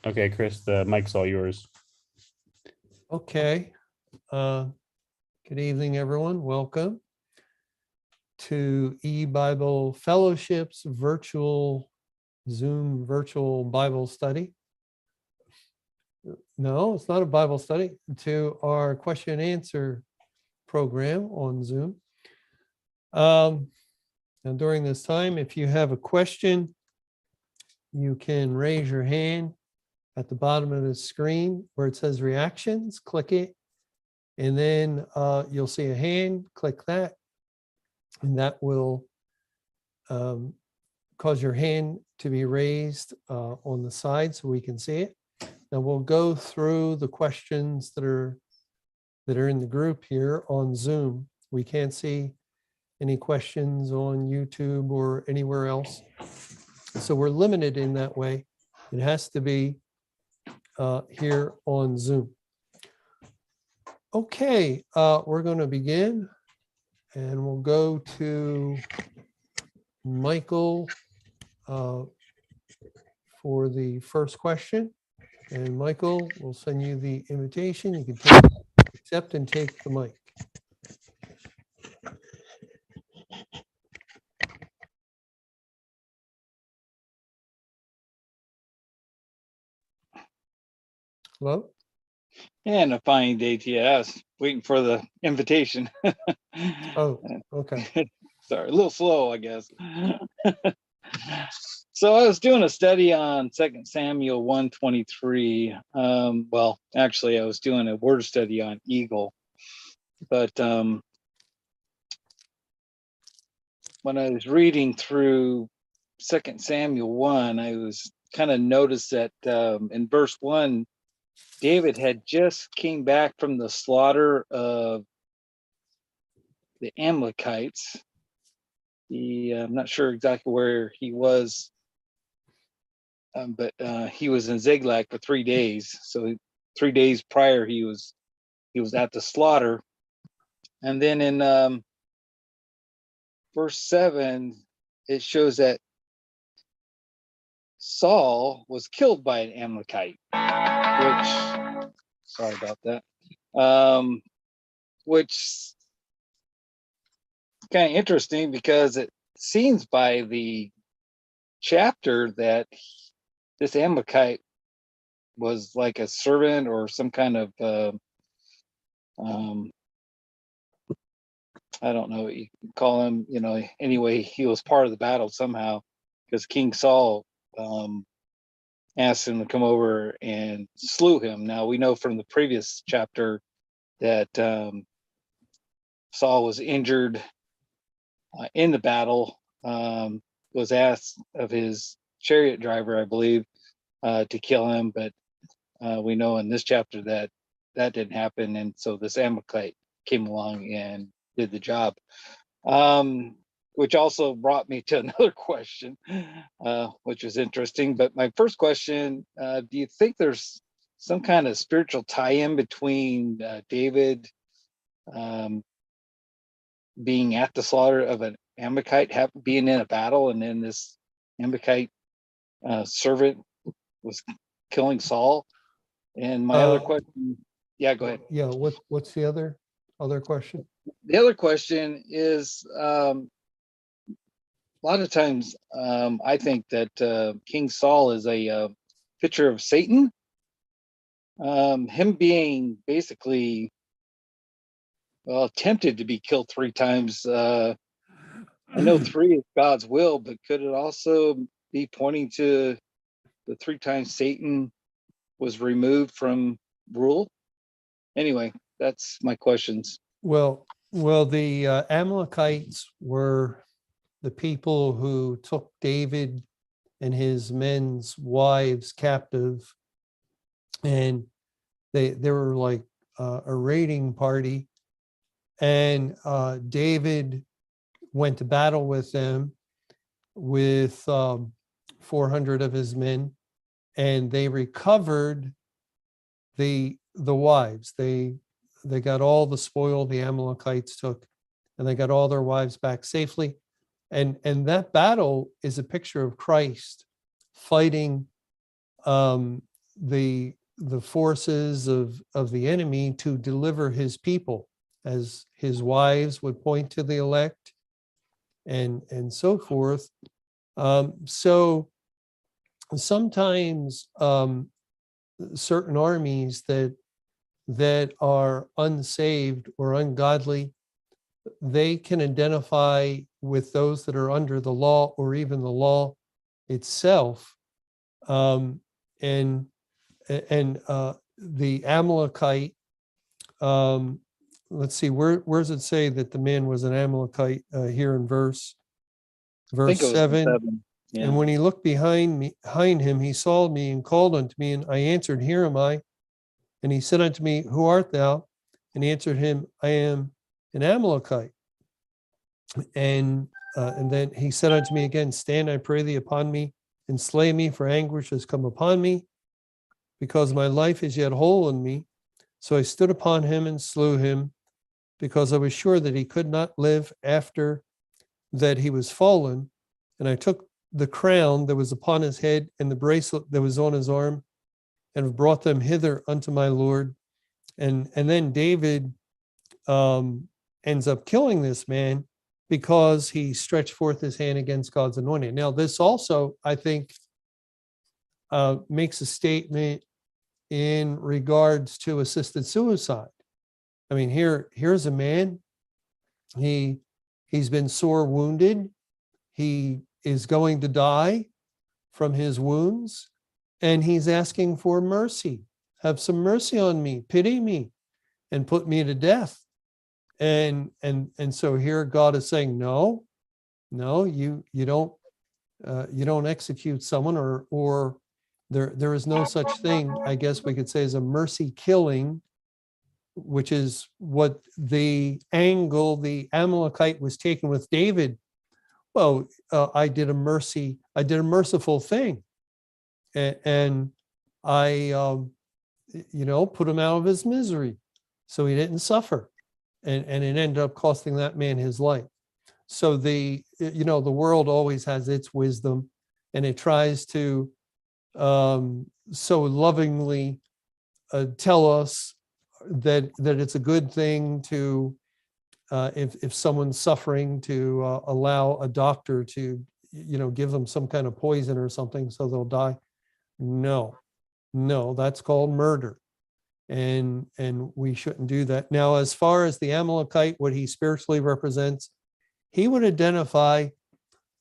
Okay, Chris, the mic's all yours. Okay. Good evening, everyone. Welcome to E-Bible Fellowship's Zoom virtual Bible study. No, it's not a Bible study. To our question and answer program on Zoom. And during this time, if you have a question, you can raise your hand at the bottom of the screen where it says reactions. Click it, and then you'll see a hand. Click that, and that will cause your hand to be raised on the side so we can see it. Now we'll go through the questions that are in the group here on Zoom. We can't see any questions on YouTube or anywhere else, so we're limited in that way. It has to be here on Zoom. Okay, we're going to begin, and we'll go to Michael for the first question. And Michael, we'll send you the invitation. You can accept and take the mic. Hello? And a fine day to you. I was waiting for the invitation. Oh, okay. Sorry, a little slow, I guess. So I was doing a study on 2 Samuel 1:23. Well, actually, I was doing a word study on eagle. But when I was reading through 2 Samuel 1, I was kind of noticed that in verse 1, David had just came back from the slaughter of the Amalekites. I'm not sure exactly where he was, but he was in Ziklag for 3 days. So 3 days prior, he was at the slaughter. And then in verse 7, it shows that Saul was killed by an Amalekite, which, sorry about that, which kind of interesting because it seems by the chapter that this Amalekite was like a servant or some kind of I don't know what you call him, anyway, he was part of the battle somehow because King Saul asked him to come over and slew him. Now we know from the previous chapter that Saul was injured in the battle, was asked of his chariot driver, I believe, to kill him, but we know in this chapter that didn't happen, and so this Amalekite came along and did the job, which also brought me to another question, which was interesting. But my first question, do you think there's some kind of spiritual tie-in between David being at the slaughter of an Amalekite, being in a battle, and then this Amalekite servant was killing Saul? And my other question, yeah, go ahead. Yeah, what's the other question? The other question is, a lot of times I think that King Saul is a picture of Satan. Him being basically, well, tempted to be killed 3 times. I know 3 is God's will, but could it also be pointing to the 3 times Satan was removed from rule? Anyway, that's my questions. Well, the Amalekites were the people who took David and his men's wives captive, and they were like a raiding party, and David went to battle with them with 400 of his men, and they recovered the wives. They got all the spoil the Amalekites took, and they got all their wives back safely. And that battle is a picture of Christ fighting the forces of the enemy to deliver his people, as his wives would point to the elect, and so forth. So sometimes certain armies that are unsaved or ungodly, they can identify with those that are under the law or even the law itself. And the Amalekite, let's see, where does it say that the man was an Amalekite here in verse I think it was 7? Yeah. And when he looked behind him, he saw me and called unto me, and I answered, Here am I. And he said unto me, Who art thou? And he answered him, I am an Amalekite. And then he said unto me again, Stand, I pray thee, upon me, and slay me, for anguish has come upon me, because my life is yet whole in me. So I stood upon him and slew him, because I was sure that he could not live after that he was fallen. And I took the crown that was upon his head and the bracelet that was on his arm, and have brought them hither unto my Lord. And then David ends up killing this man because he stretched forth his hand against God's anointed. Now, this also, I think, makes a statement in regards to assisted suicide. I mean, here's a man. He's been sore wounded. He is going to die from his wounds, and he's asking for mercy. Have some mercy on me, pity me, and put me to death. And so here God is saying, no, you don't execute someone, or there is no such thing, I guess we could say, as a mercy killing, which is what the angle the Amalekite was taking with David. Well, I did a merciful thing, and I put him out of his misery, so he didn't suffer, and it ended up costing that man his life. So the world always has its wisdom, and it tries to so lovingly tell us that it's a good thing to, if someone's suffering, to allow a doctor to give them some kind of poison or something so they'll die. No, that's called murder, and we shouldn't do that. Now, as far as the Amalekite, what he spiritually represents, he would identify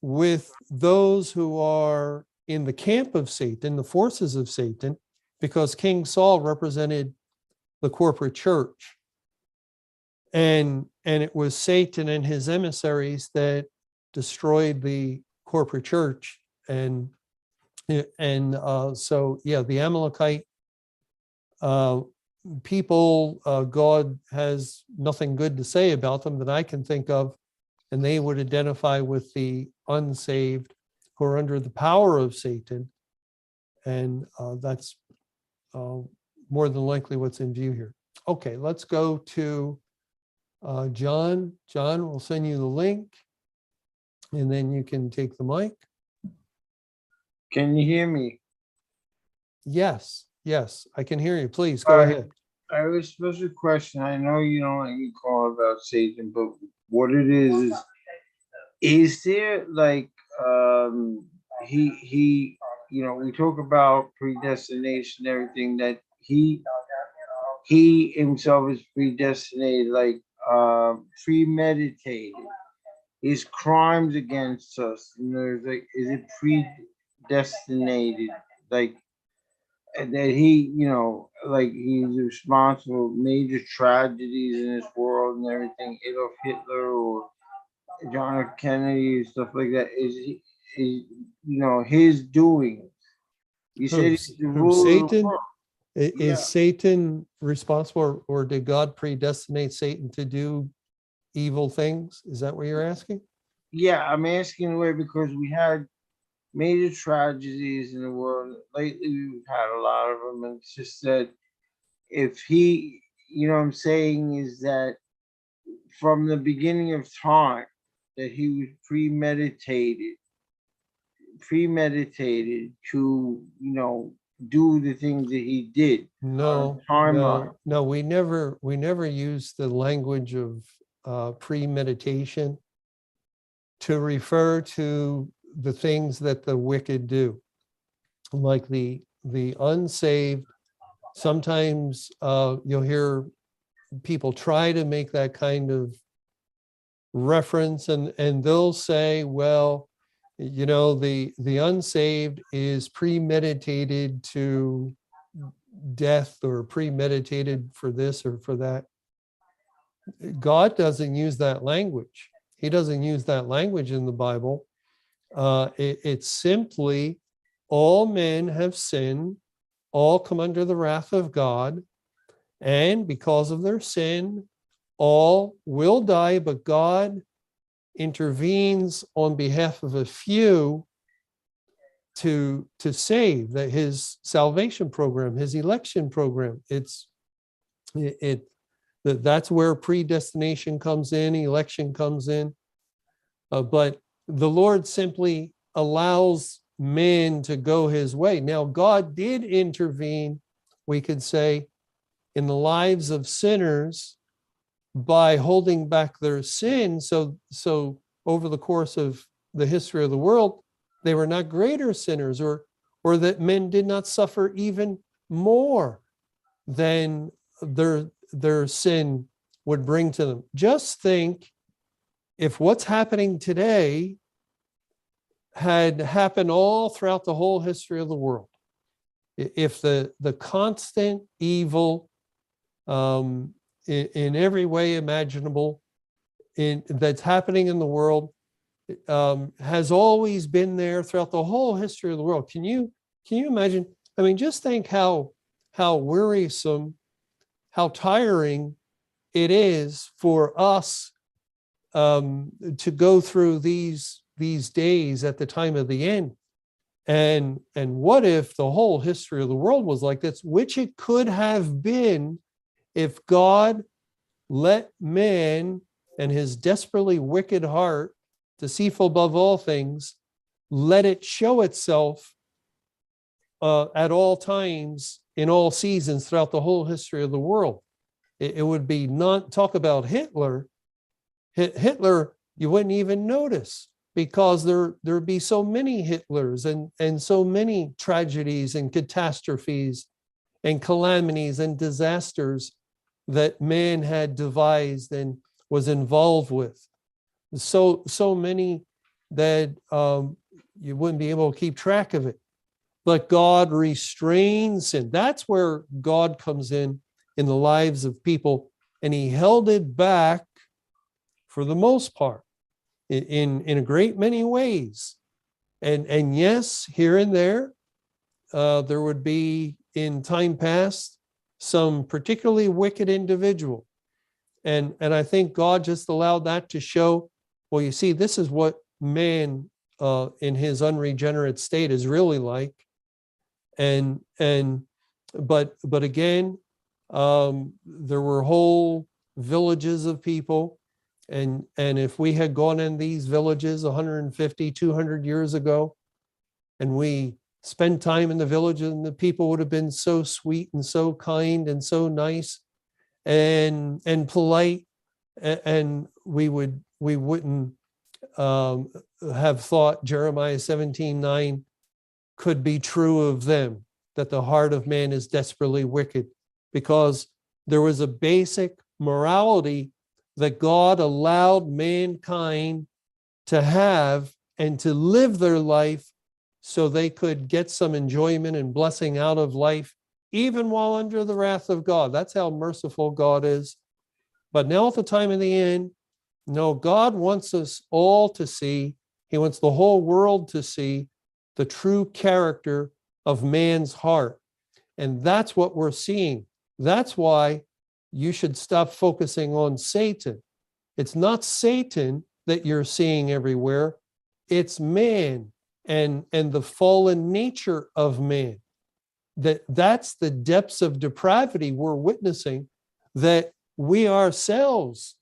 with those who are in the camp of Satan, the forces of Satan, because King Saul represented the corporate church. And it was Satan and his emissaries that destroyed the corporate church. And so, yeah, the Amalekite people, God has nothing good to say about them that I can think of. And they would identify with the unsaved who are under the power of Satan. And that's more than likely what's in view here. Okay, let's go to John. John, we'll send you the link, and then you can take the mic. Can you hear me? Yes, I can hear you. Please go ahead. I have a special question. I know you don't like me call about Satan, but what it is there like he we talk about predestination, everything that he himself is predestinated, like premeditated his crimes against us, and there's like, is it predestinated, like, and that he, like he's responsible for major tragedies in this world and everything, Adolf Hitler or John F. Kennedy and stuff like that, is his doing. You said he's the ruler of the Satan? world. Is Satan responsible, or did God predestinate Satan to do evil things? Is that what you're asking? Yeah, I'm asking where, because we had major tragedies in the world. Lately, we've had a lot of them. And it's just that if he, what I'm saying is that from the beginning of time, that he was premeditated to, do the things that he did. No, Timeline. no, we never use the language of premeditation to refer to the things that the wicked do, like the unsaved. Sometimes you'll hear people try to make that kind of reference, and they'll say, well, you know, the unsaved is premeditated to death or premeditated for this or for that. God doesn't use that language. He doesn't use that language in the Bible. It's simply all men have sinned, all come under the wrath of God, and because of their sin, all will die, but God intervenes on behalf of a few to save, that his salvation program, his election program. That's where predestination comes in, election comes in. But the Lord simply allows man to go his way. Now, God did intervene, we could say, in the lives of sinners by holding back their sin. So over the course of the history of the world, they were not greater sinners, or that men did not suffer even more than their sin would bring to them. Just think if what's happening today had happened all throughout the whole history of the world. If the constant evil in every way imaginable that's happening in the world has always been there throughout the whole history of the world. Can you imagine? I mean, just think how wearisome, how tiring it is for us to go through these days at the time of the end. And what if the whole history of the world was like this, which it could have been if God let man and his desperately wicked heart, deceitful above all things, let it show itself at all times, in all seasons, throughout the whole history of the world. It would be not, talk about Hitler. Hitler, you wouldn't even notice, because there'd be so many Hitlers and so many tragedies and catastrophes and calamities and disasters that man had devised and was involved with. So many that you wouldn't be able to keep track of it. But God restrains sin. That's where God comes in the lives of people, and he held it back for the most part in a great many ways. And yes, here and there would be in time past some particularly wicked individual. And I think God just allowed that to show, well, you see, this is what man in his unregenerate state is really like. But again, there were whole villages of people. And if we had gone in these villages 150, 200 years ago, and we spent time in the villages, and the people would have been so sweet and so kind and so nice and polite, and we wouldn't have thought Jeremiah 17:9 could be true of them, that the heart of man is desperately wicked, because there was a basic morality that God allowed mankind to have and to live their life so they could get some enjoyment and blessing out of life, even while under the wrath of God. That's how merciful God is. But now at the time of the end, no, God wants us all to see, he wants the whole world to see the true character of man's heart. And that's what we're seeing. That's why you should stop focusing on Satan. It's not Satan that you're seeing everywhere. It's man and the fallen nature of man. That's the depths of depravity we're witnessing, that we ourselves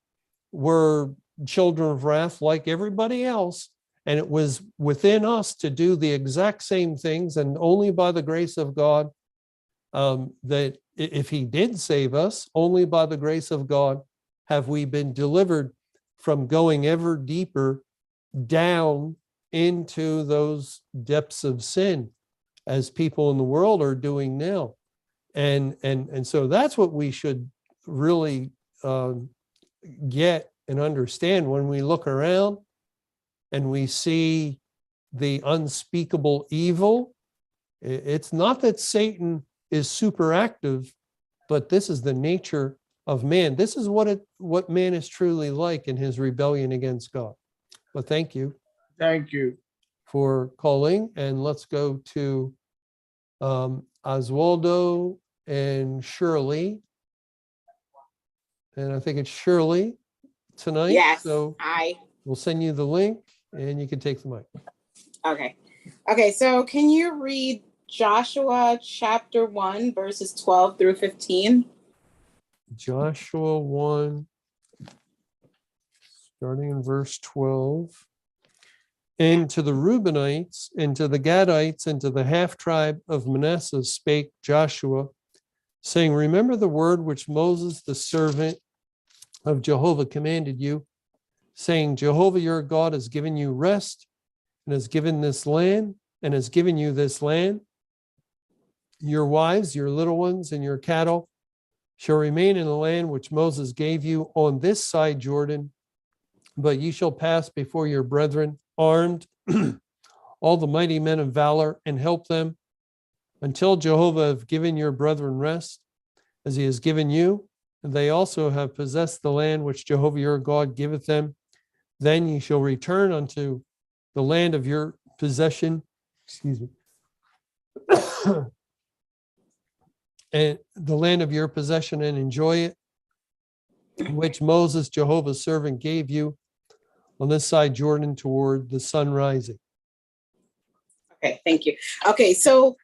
were children of wrath like everybody else. And it was within us to do the exact same things, and only by the grace of God, that if he did save us, only by the grace of God have we been delivered from going ever deeper down into those depths of sin, as people in the world are doing now. And so that's what we should really get and understand when we look around and we see the unspeakable evil. It's not that Satan is super active, but this is the nature of man. This is what man is truly like in his rebellion against God. But thank you. Thank you. For calling, and let's go to Oswaldo and Shirley. And I think it's Shirley tonight. Yes. So we'll send you the link and you can take the mic. Okay. Okay. So can you read Joshua chapter 1, verses 12 through 15? Joshua 1, starting in verse 12. And to the Reubenites, and to the Gadites, and to the half tribe of Manasseh spake Joshua, saying, remember the word which Moses, the servant of Jehovah, commanded you, saying, Jehovah your God has given you rest, and has given this land, and has given you this land. Your wives, your little ones, and your cattle shall remain in the land which Moses gave you on this side Jordan, but ye shall pass before your brethren armed, all the mighty men of valor, and help them until Jehovah have given your brethren rest, as he has given you, and they also have possessed the land which Jehovah your God giveth them. Then ye shall return unto the land of your possession, and the land of your possession, and enjoy it, which Moses, Jehovah's servant, gave you on this side Jordan toward the sun rising. Okay, thank you. Okay, so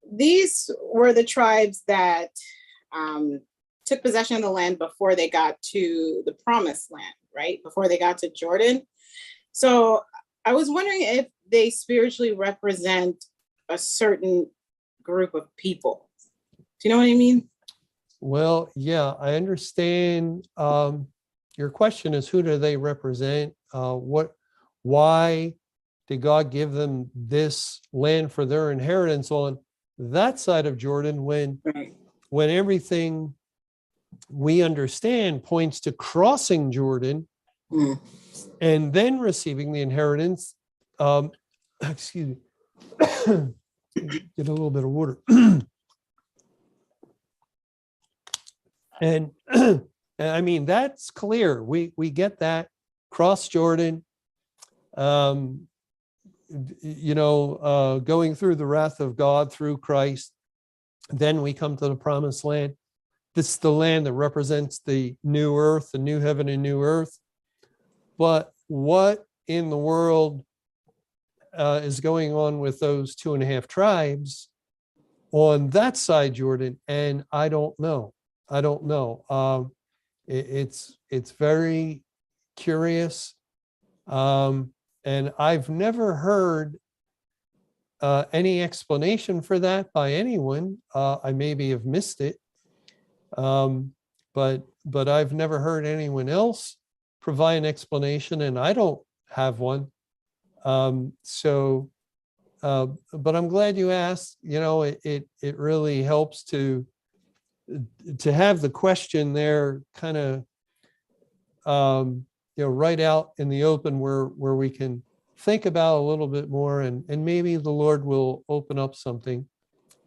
these were the tribes that took possession of the land before they got to the promised land, right? Before they got to Jordan. So I was wondering if they spiritually represent a certain group of people. Do you know what I mean? Well, yeah, I understand. Your question is, who do they represent? Why did God give them this land for their inheritance on that side of Jordan when everything we understand points to crossing Jordan and then receiving the inheritance? Excuse me. Get a little bit of water. And I mean, that's clear. We get that. Cross Jordan, going through the wrath of God through Christ. Then we come to the promised land. This is the land that represents the new earth, the new heaven and new earth. But what in the world is going on with those 2.5 tribes on that side, Jordan? And I don't know. It's very curious. And I've never heard any explanation for that by anyone. I maybe have missed it. But I've never heard anyone else provide an explanation, and I don't have one. But I'm glad you asked. It really helps to have the question there kind of right out in the open where we can think about a little bit more, and maybe the Lord will open up something.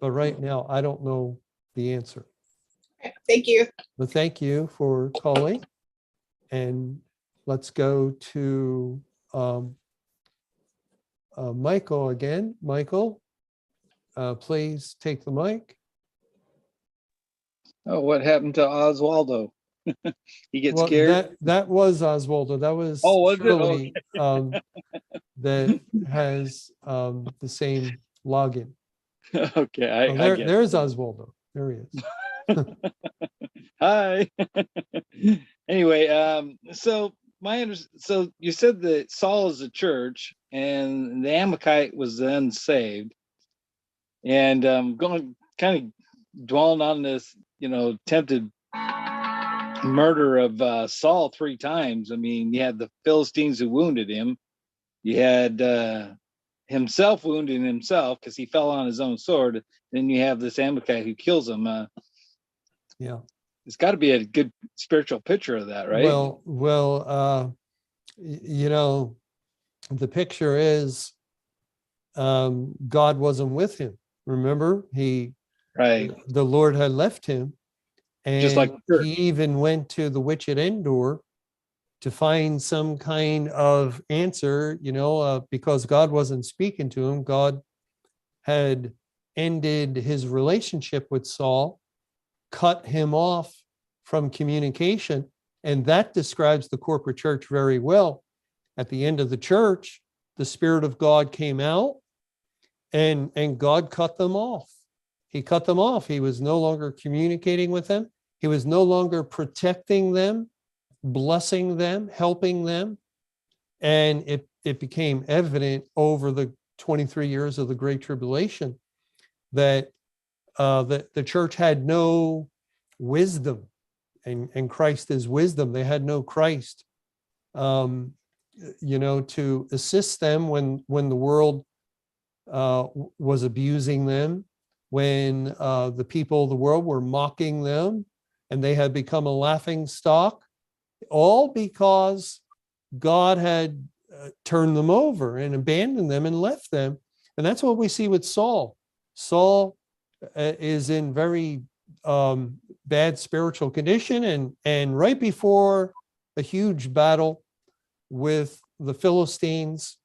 But right now, I don't know the answer. Thank you. But thank you for calling. And let's go to Michael again. Michael, please take the mic. Oh, what happened to Oswaldo? He gets scared. That was Oswaldo. That was Shirley, that has the same login. Okay, there's Oswaldo. There he is. Hi. Anyway, so So you said that Saul is the church, and the Amalekite was then saved, and going kind of dwelling on this, attempted murder of Saul 3 times. I mean, you had the Philistines who wounded him. You had himself wounding himself because he fell on his own sword. Then you have this Amalekite who kills him. Yeah. It's got to be a good spiritual picture of that, right? Well, the picture is God wasn't with him. Remember, Right. the Lord had left him, and Just like the church. he even went to the witch at Endor to find some kind of answer, because God wasn't speaking to him. God had ended his relationship with Saul, cut him off from communication. And that describes the corporate church very well. At the end of the church, the Spirit of God came out, and God cut them off. He cut them off. He was no longer communicating with them. He was no longer protecting them, blessing them, helping them. And it became evident over the 23 years of the Great Tribulation that the church had no wisdom, and Christ is wisdom. They had no Christ, to assist them when the world was abusing them, when the people of the world were mocking them, and they had become a laughing stock, all because God had turned them over and abandoned them and left them. And that's what we see with Saul. Saul is in very bad spiritual condition, and right before a huge battle with the Philistines,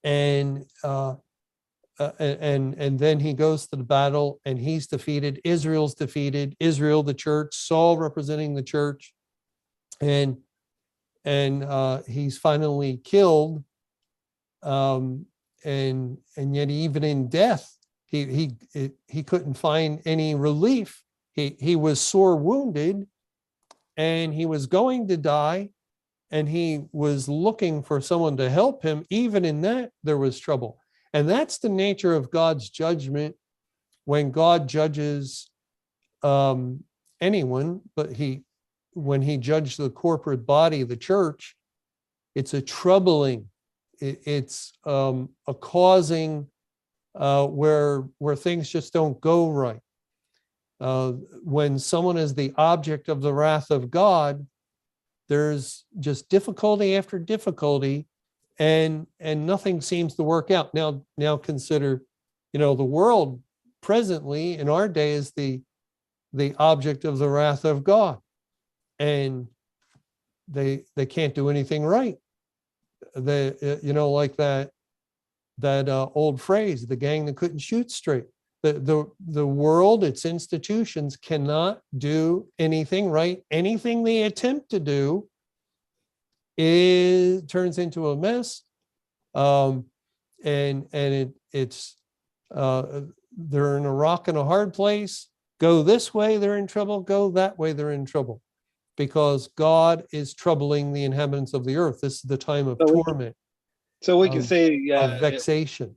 and then he goes to the battle and he's defeated. Israel's defeated. Israel, the church, Saul representing the church, and he's finally killed. And yet even in death, he couldn't find any relief. He was sore wounded, and he was going to die, and he was looking for someone to help him. Even in that, there was trouble. And that's the nature of God's judgment when God judges anyone, but when he judged the corporate body, the church, it's a troubling, it's a causing where things just don't go right. When someone is the object of the wrath of God, there's just difficulty after difficulty, and nothing seems to work out. Now consider, the world presently in our day is the object of the wrath of God, and they can't do anything right. Like that old phrase, the gang that couldn't shoot straight. The world, its institutions cannot do anything right. Anything they attempt to do turns into a mess, and it's they're in a rock and a hard place. Go this way, they're in trouble. Go that way, they're in trouble, because God is troubling the inhabitants of the earth. This is the time of torment. So we can say of vexation.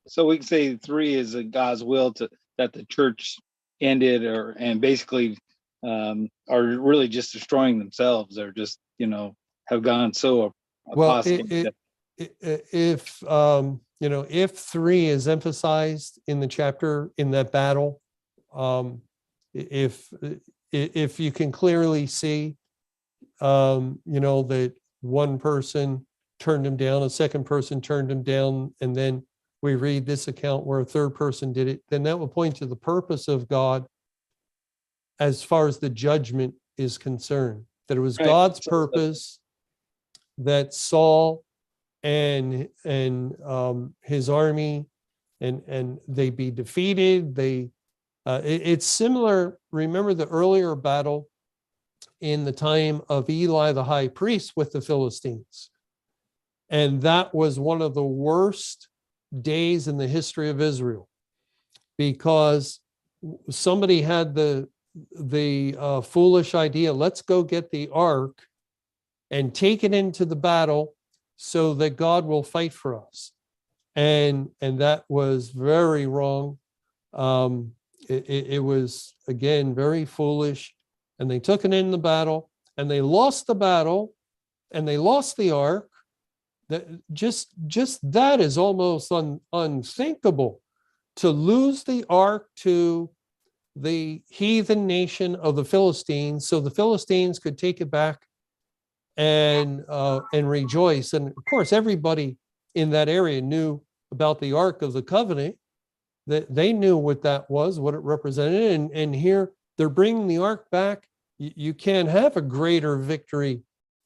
So we can say 3 is God's will that the church ended, and basically are really just destroying themselves. They're just have gone so apostate. If 3 is emphasized in the chapter, in that battle, if you can clearly see, that one person turned him down, a second person turned him down, and then we read this account where a third person did it, then that will point to the purpose of God as far as the judgment is concerned. That it was God's purpose that Saul and his army and they be defeated. It's similar. Remember the earlier battle in the time of Eli the high priest with the Philistines, and that was one of the worst days in the history of Israel, because somebody had the foolish idea, let's go get the ark and take it into the battle so that God will fight for us. And that was very wrong. It was, again, very foolish. And they took it in the battle, and they lost the battle, and they lost the ark. That just that is almost unthinkable, to lose the ark to the heathen nation of the Philistines, so the Philistines could take it back and rejoice. And of course, everybody in that area knew about the Ark of the Covenant, that they knew what that was, what it represented. And here they're bringing the ark back. You can't have a greater victory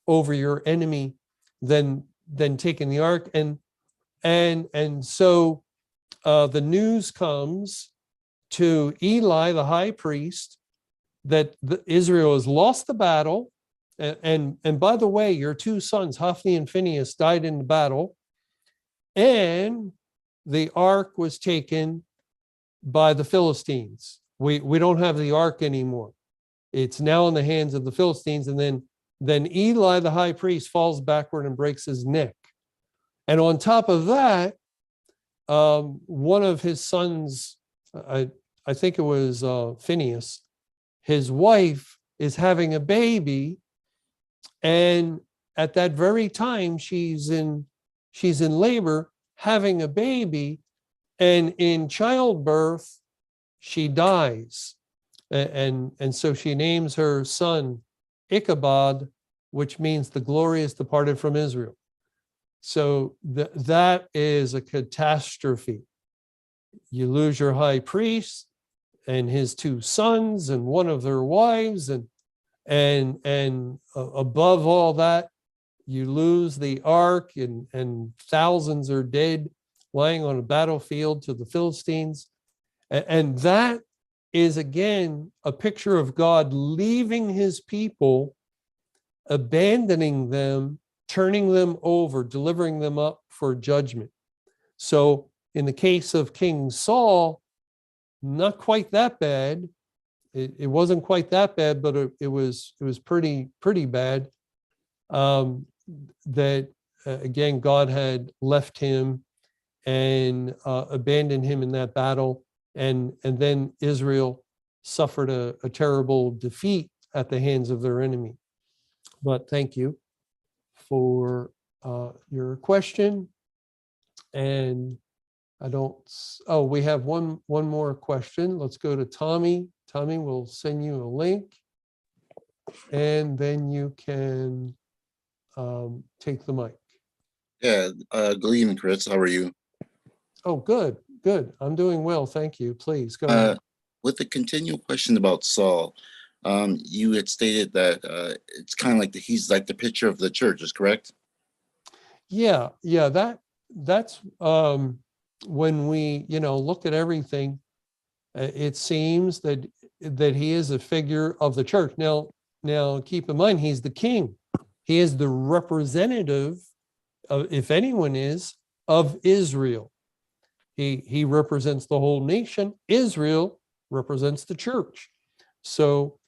over your enemy than taking the ark. And so the news comes to Eli, the high priest, that Israel has lost the battle. And by the way, your two sons, Hophni and Phinehas, died in the battle, and the ark was taken by the Philistines. We don't have the ark anymore. It's now in the hands of the Philistines. And then Eli, the high priest, falls backward and breaks his neck. And on top of that, one of his sons, I think it was Phinehas, his wife is having a baby, and at that very time she's in labor, having a baby, and in childbirth she dies, and so she names her son Ichabod, which means the glory is departed from Israel. So that is a catastrophe. You lose your high priest and his two sons and one of their wives, and above all that, you lose the ark, and thousands are dead lying on a battlefield to the Philistines. And that is, again, a picture of God leaving his people, abandoning them, turning them over, delivering them up for judgment. So in the case of King Saul, not quite that bad. It wasn't quite that bad, but it was pretty bad. That again, God had left him and abandoned him in that battle, and then Israel suffered a terrible defeat at the hands of their enemy. But thank you for your question. And we have one more question. Let's go to Tommy. Tommy will send you a link, and then you can take the mic. Yeah, good evening, Chris. How are you? Oh, good. I'm doing well, thank you. Please go ahead. With the continual question about Saul, you had stated that it's kind of like he's like the picture of the church, is correct? Yeah. That's when we look at everything, it seems that he is a figure of the church. Now keep in mind, he's the king. He is the representative of, if anyone is, of Israel. He represents the whole nation. Israel represents the church. So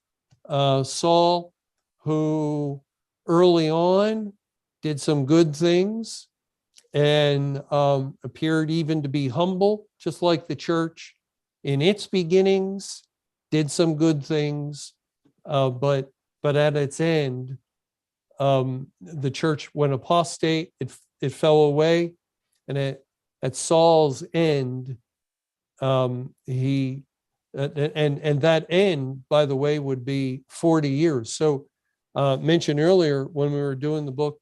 Saul, who early on did some good things and appeared even to be humble, just like the church in its beginnings, did some good things, but at its end, the church went apostate. It fell away, and at Saul's end, and that end, by the way, would be 40 years. So mentioned earlier when we were doing the book,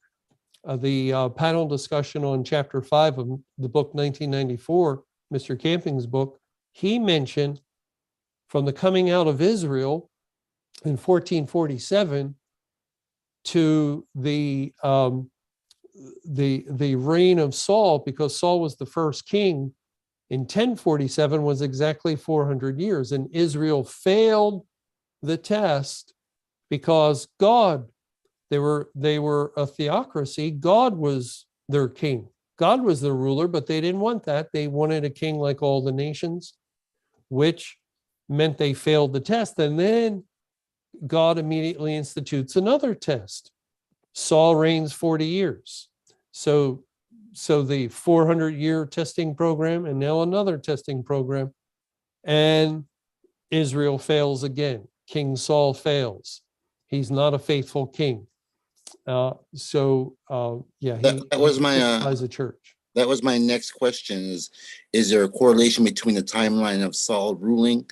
the panel discussion on chapter 5 of the book 1994, Mr. Camping's book, he mentioned from the coming out of Israel in 1447 to the reign of Saul, because Saul was the first king in 1047, was exactly 400 years. And Israel failed the test because they were a theocracy. God was their king. God was their ruler, but they didn't want that. They wanted a king like all the nations, which meant they failed the test. And then God immediately institutes another test. Saul reigns 40 years. So the 400-year testing program, and now another testing program, and Israel fails again. King Saul fails. He's not a faithful king. Yeah, That was my as a church. that was my next question is there a correlation between the timeline of Saul ruling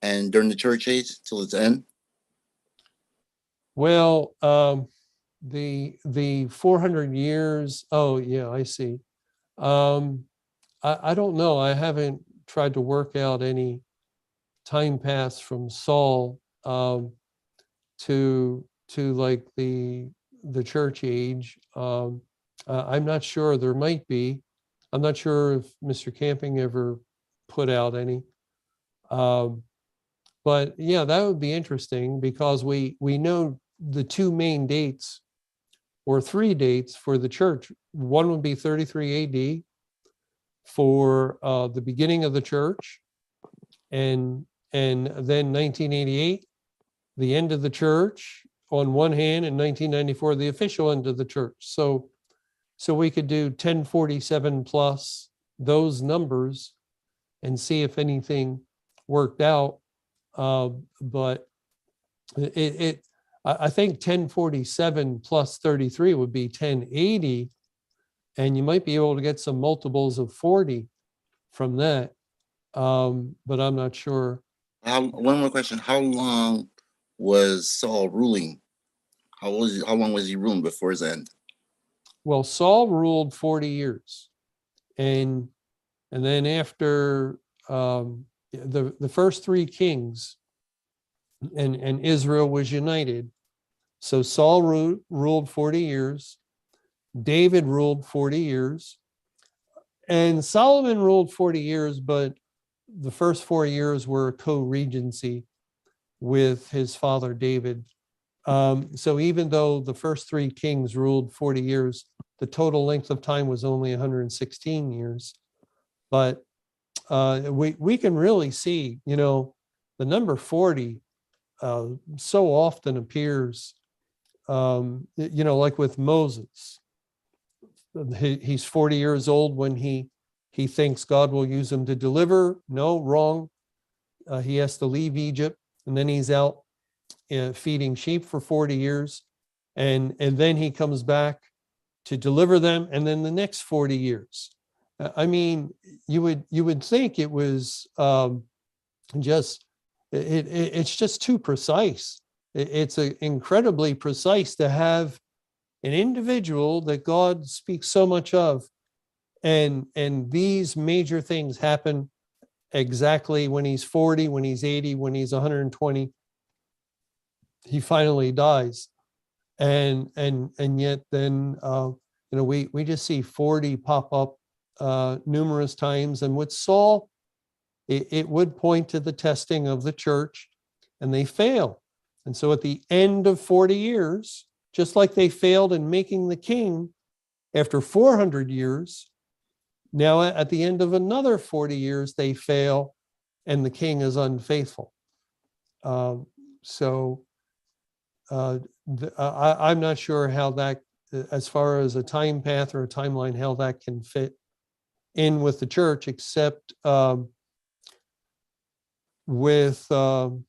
and during the church age till its end? Well, the 400 years. Oh yeah, I see. I don't know. I haven't tried to work out any time paths from Saul to like the church age. I'm not sure. There might be. I'm not sure if Mr. Camping ever put out any. But yeah, that would be interesting because we know the two main dates or three dates for the church. One would be 33 AD for the beginning of the church, and then 1988, the end of the church on one hand, and 1994, the official end of the church. So we could do 1047 plus those numbers and see if anything worked out. But I think 1047 plus 33 would be 1080, and you might be able to get some multiples of 40 from that. But I'm not sure. One more question. How long was Saul ruling? How long was he ruling before his end? Well, Saul ruled 40 years. And then after the first three kings, and Israel was united. So Saul ruled 40 years. David ruled 40 years. And Solomon ruled 40 years, but the first 4 years were co-regency with his father David. So even though the first three kings ruled 40 years, the total length of time was only 116 years. But we can really see, the number 40 so often appears, like with Moses. He's 40 years old when he thinks God will use him to deliver. No, wrong. He has to leave Egypt, and then he's out feeding sheep for 40 years. And then he comes back to deliver them, and then the next 40 years. I mean, you would think it was it's just too precise. It's incredibly precise to have an individual that God speaks so much of, and these major things happen exactly when he's 40, when he's 80, when he's 120. He finally dies, and yet then we just see 40 pop up numerous times. And with Saul, it would point to the testing of the church, and they fail. And so at the end of 40 years, just like they failed in making the king after 400 years, now at the end of another 40 years, they fail, and the king is unfaithful. I'm not sure how that, as far as a time path or a timeline, how that can fit in with the church, except with no,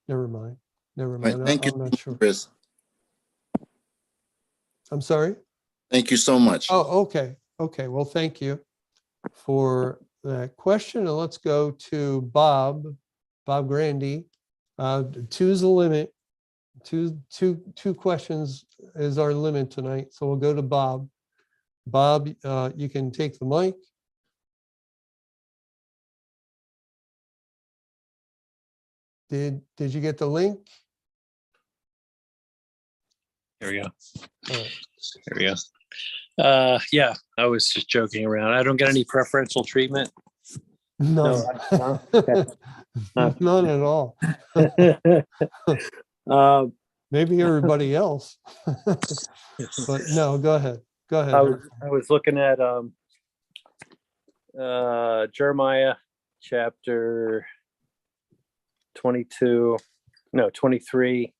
never mind. Right, thank you, I'm not sure. Chris. I'm sorry. Thank you so much. Oh, okay. Well, thank you for that question. And let's go to Bob Grandy. Two's the limit. Two questions is our limit tonight. So we'll go to Bob. Bob, you can take the mic. Did you get the link? Here we go. All right. Here we go. Yeah, I was just joking around. I don't get any preferential treatment. No, none at all. Maybe everybody else. But no, go ahead. I was looking at Jeremiah chapter 22, No, 23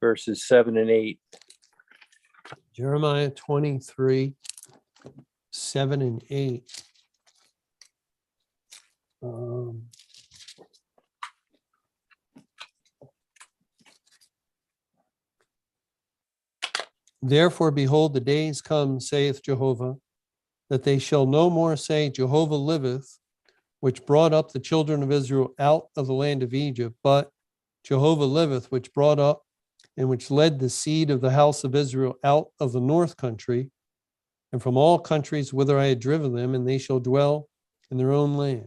verses 7 and 8. Jeremiah 23, 7 and 8. Therefore, behold, the days come, saith Jehovah, that they shall no more say, Jehovah liveth, which brought up the children of Israel out of the land of Egypt, but Jehovah liveth, which brought up and which led the seed of the house of Israel out of the north country, and from all countries whither I had driven them, and they shall dwell in their own land.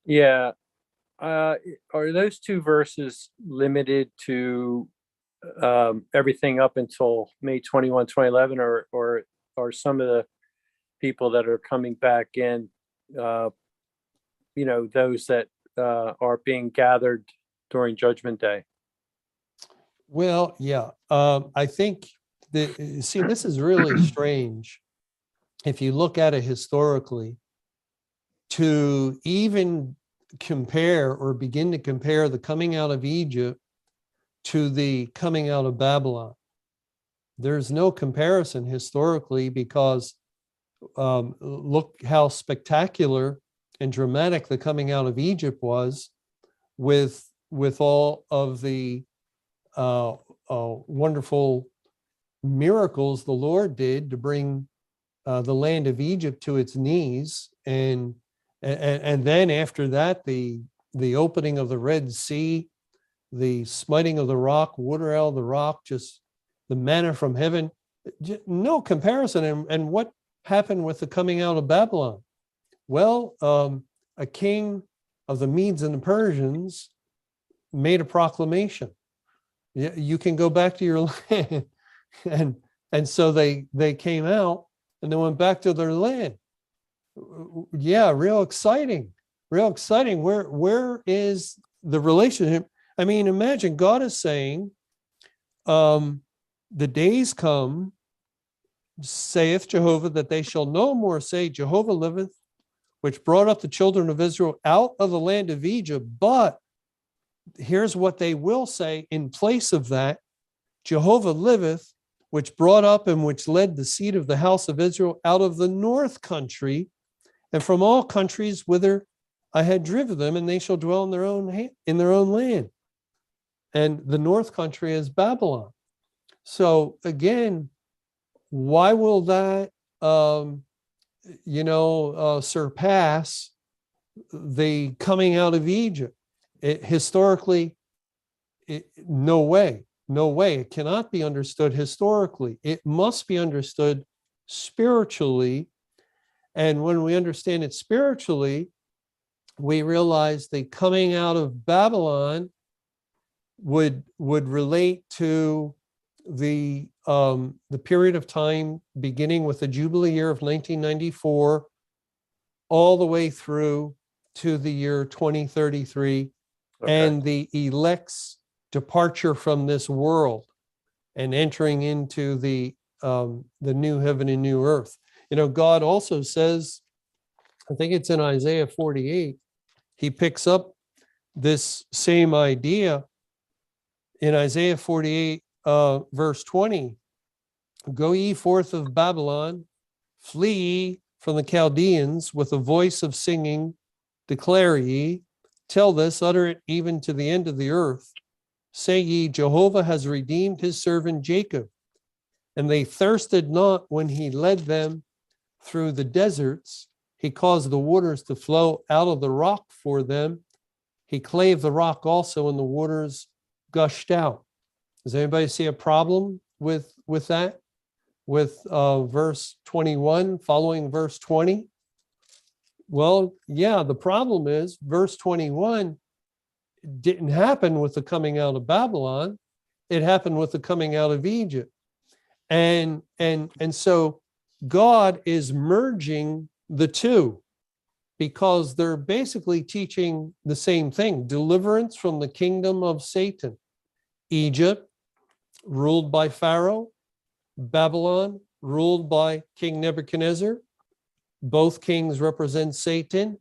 Yeah. Are those two verses limited to everything up until May 21, 2011, or are some of the people that are coming back in, those that are being gathered during Judgment Day? Well, yeah, I think this is really strange. If you look at it historically, to even compare or begin to compare the coming out of Egypt to the coming out of Babylon, there's no comparison historically, because look how spectacular and dramatic the coming out of Egypt was, with all of the wonderful miracles the Lord did to bring the land of Egypt to its knees, and then after that, the opening of the Red Sea, the smiting of the rock, water out of the rock, just the manna from heaven. No comparison. And what happened with the coming out of Babylon? Well, a king of the Medes and the Persians made a proclamation. You can go back to your land. And so they came out and they went back to their land. Yeah, real exciting. Where is the relationship? I mean, imagine God is saying, the days come, saith Jehovah, that they shall no more say, Jehovah liveth, which brought up the children of Israel out of the land of Egypt. But here's what they will say in place of that: Jehovah liveth, which brought up and which led the seed of the house of Israel out of the north country, and from all countries whither I had driven them, and they shall dwell in their own land. And the north country is Babylon. So again, why will that surpass the coming out of Egypt? Historically, no way. It cannot be understood historically. It must be understood spiritually. And when we understand it spiritually, we realize the coming out of Babylon would relate to the period of time beginning with the Jubilee year of 1994 all the way through to the year 2033, and the elect's departure from this world and entering into the new heaven and new earth. God also says, I think it's in Isaiah 48, he picks up this same idea in Isaiah 48, verse 20. Go ye forth of Babylon, flee ye from the Chaldeans, with a voice of singing, declare ye, tell this, utter it even to the end of the earth. Say ye, Jehovah has redeemed his servant Jacob, and they thirsted not when he led them through the deserts. He caused the waters to flow out of the rock for them. He clave the rock also, and the waters gushed out. Does anybody see a problem with that? With verse 21 following verse 20? Well, yeah, the problem is verse 21 didn't happen with the coming out of Babylon. It happened with the coming out of Egypt. And so God is merging the two, because they're basically teaching the same thing: deliverance from the kingdom of Satan. Egypt, ruled by Pharaoh; Babylon, ruled by King Nebuchadnezzar. Both kings represent Satan.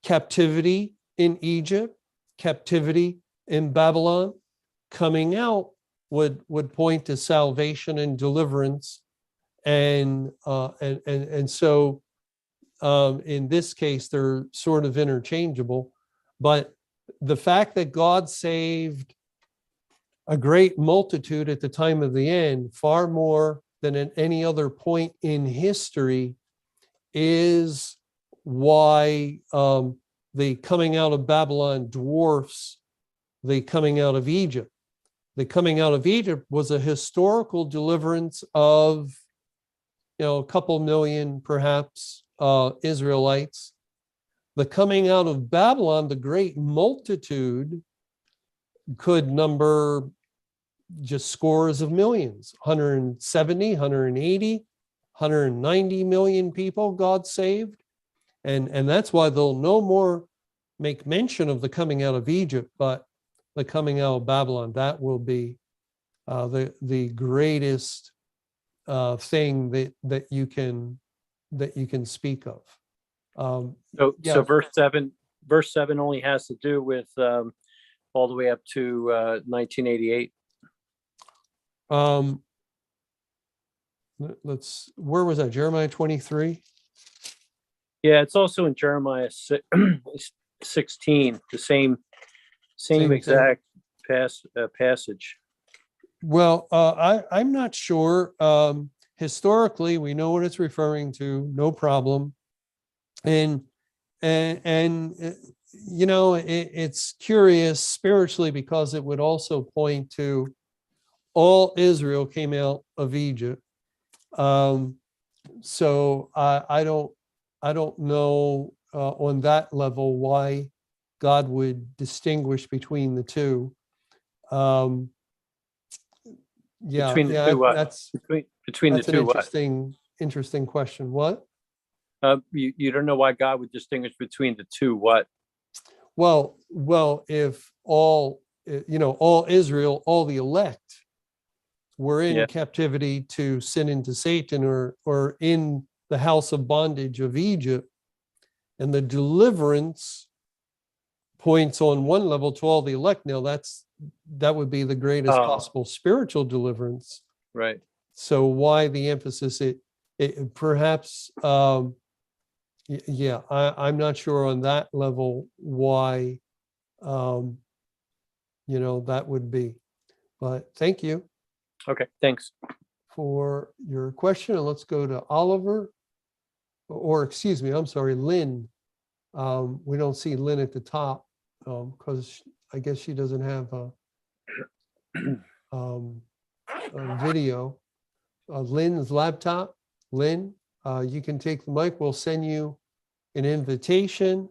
Captivity in Egypt, captivity in Babylon. Coming out would point to salvation and deliverance, and so in this case they're sort of interchangeable. But the fact that God saved a great multitude at the time of the end, far more than at any other point in history, is why the coming out of Babylon dwarfs the coming out of Egypt. The coming out of Egypt was a historical deliverance of, a couple million perhaps Israelites. The coming out of Babylon, the great multitude, could number just scores of millions, 170, 180, 190 million people God saved. And that's why they'll no more make mention of the coming out of Egypt, but the coming out of Babylon. That will be the greatest thing that you can speak of. So verse 7 only has to do with all the way up to 1988. Where was that? Jeremiah 23? Yeah, it's also in Jeremiah 16, the same exact passage. Well, I'm not sure. Historically, we know what it's referring to, no problem. And it's curious spiritually because it would also point to all Israel came out of Egypt. So I don't know on that level why God would distinguish between the two. Between the two what? That's between the two an interesting question. What? You don't know why God would distinguish between the two what? Well, if all Israel, all the elect were in captivity to sin into Satan or in the house of bondage of Egypt, and the deliverance points on one level to all the elect. Now that would be the greatest possible spiritual deliverance. Right. So why the emphasis? It perhaps, I'm not sure on that level why, that would be. But thank you Okay, thanks. for your question. And let's go to Oliver, or excuse me, I'm sorry, Lynn. We don't see Lynn at the top because I guess she doesn't have a video. Lynn's laptop. Lynn, you can take the mic. We'll send you an invitation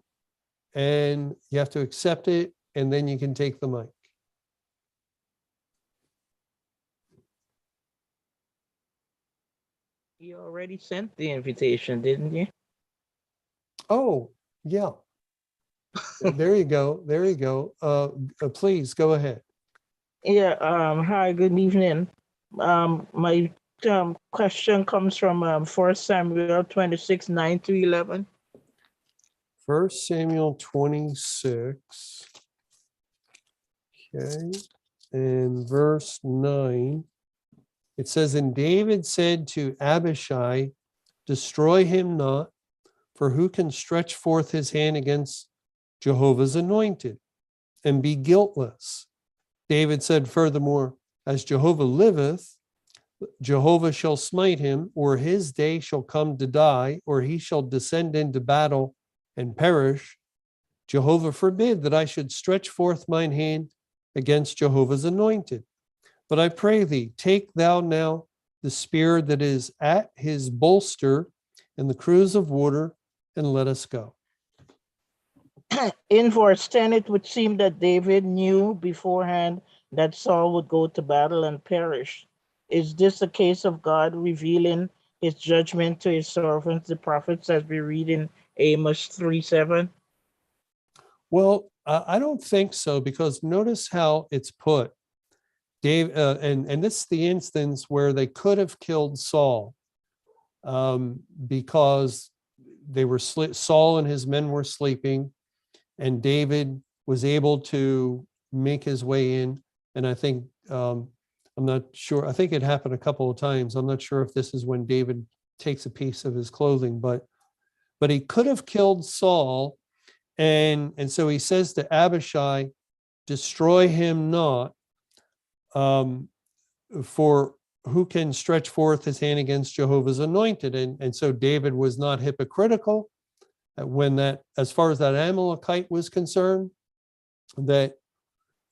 and you have to accept it, and then you can take the mic. You already sent the invitation, didn't you? Oh, yeah. There you go. There you go. Please go ahead. Yeah, hi, good evening. My question comes from 1 Samuel 26, 9-11. 1 Samuel 26. Okay. And verse 9. It says, and David said to Abishai, destroy him not, for who can stretch forth his hand against Jehovah's anointed and be guiltless? David said furthermore, as Jehovah liveth, Jehovah shall smite him, or his day shall come to die, or he shall descend into battle and perish. Jehovah forbid that I should stretch forth mine hand against Jehovah's anointed. But I pray thee, take thou now the spear that is at his bolster and the cruse of water, and let us go. In verse 10, it would seem that David knew beforehand that Saul would go to battle and perish. Is this a case of God revealing his judgment to his servants, the prophets, as we read in Amos 3:7? Well, I don't think so, because notice how it's put. Dave, and this is the instance where they could have killed Saul because they were Saul and his men were sleeping, and David was able to make his way in. And I think, I'm not sure, I think it happened a couple of times. I'm not sure if this is when David takes a piece of his clothing, but he could have killed Saul. And so he says to Abishai, destroy him not, for who can stretch forth his hand against Jehovah's anointed? And so David was not hypocritical when that, as far as that Amalekite was concerned, that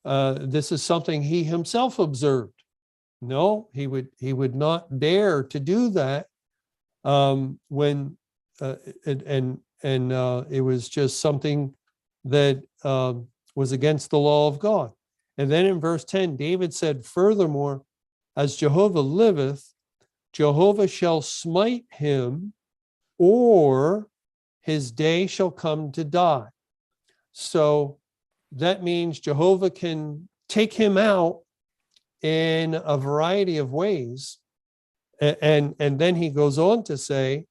this is something he himself observed. No, he would not dare to do that when it was just something that was against the law of God. And then in verse 10, David said, furthermore, as Jehovah liveth, Jehovah shall smite him, or his day shall come to die. So that means Jehovah can take him out in a variety of ways. And then he goes on to say,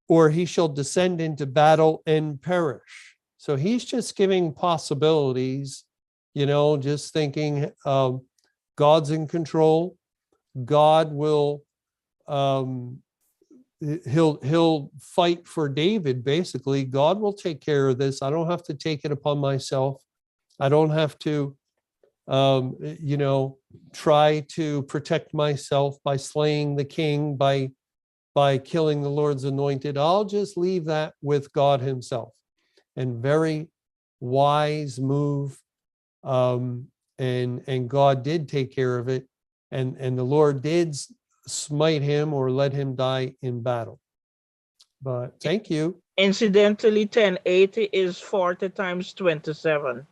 or he shall descend into battle and perish. So he's just giving possibilities, just thinking God's in control. God will, he'll fight for David, basically. God will take care of this. I don't have to take it upon myself. I don't have to, try to protect myself by slaying the king, by killing the Lord's anointed. I'll just leave that with God himself. And very wise move. And God did take care of it. And the Lord did smite him or let him die in battle. But thank you. Incidentally, 1080 is 40 times 27.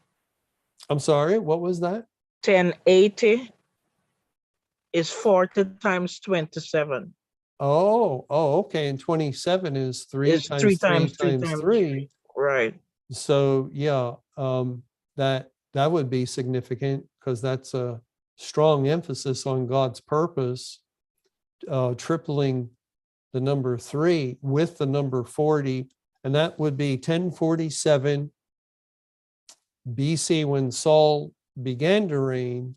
I'm sorry, what was that? 1080 is 40 times 27. Oh, okay. And 27 is 3 It's times 3 3 times 3 times times 3. Right. So yeah, that would be significant, because that's a strong emphasis on God's purpose, tripling the number 3 with the number 40, and that would be 1047 BC when Saul began to reign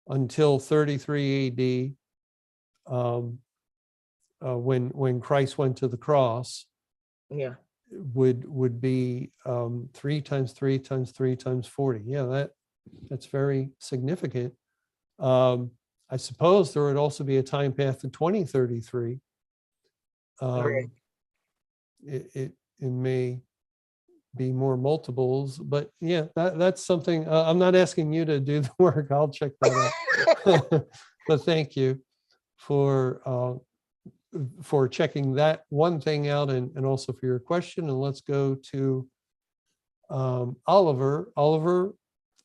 until 33 AD, when Christ went to the cross. Yeah. Would be 3 times 3 times 3 times 40. Yeah, that's very significant. I suppose there would also be a time path to 2033. Right. It may be more multiples, but yeah, that's something. I'm not asking you to do the work. I'll check that out. But thank you for checking that one thing out, and also for your question. And let's go to Oliver. Oliver,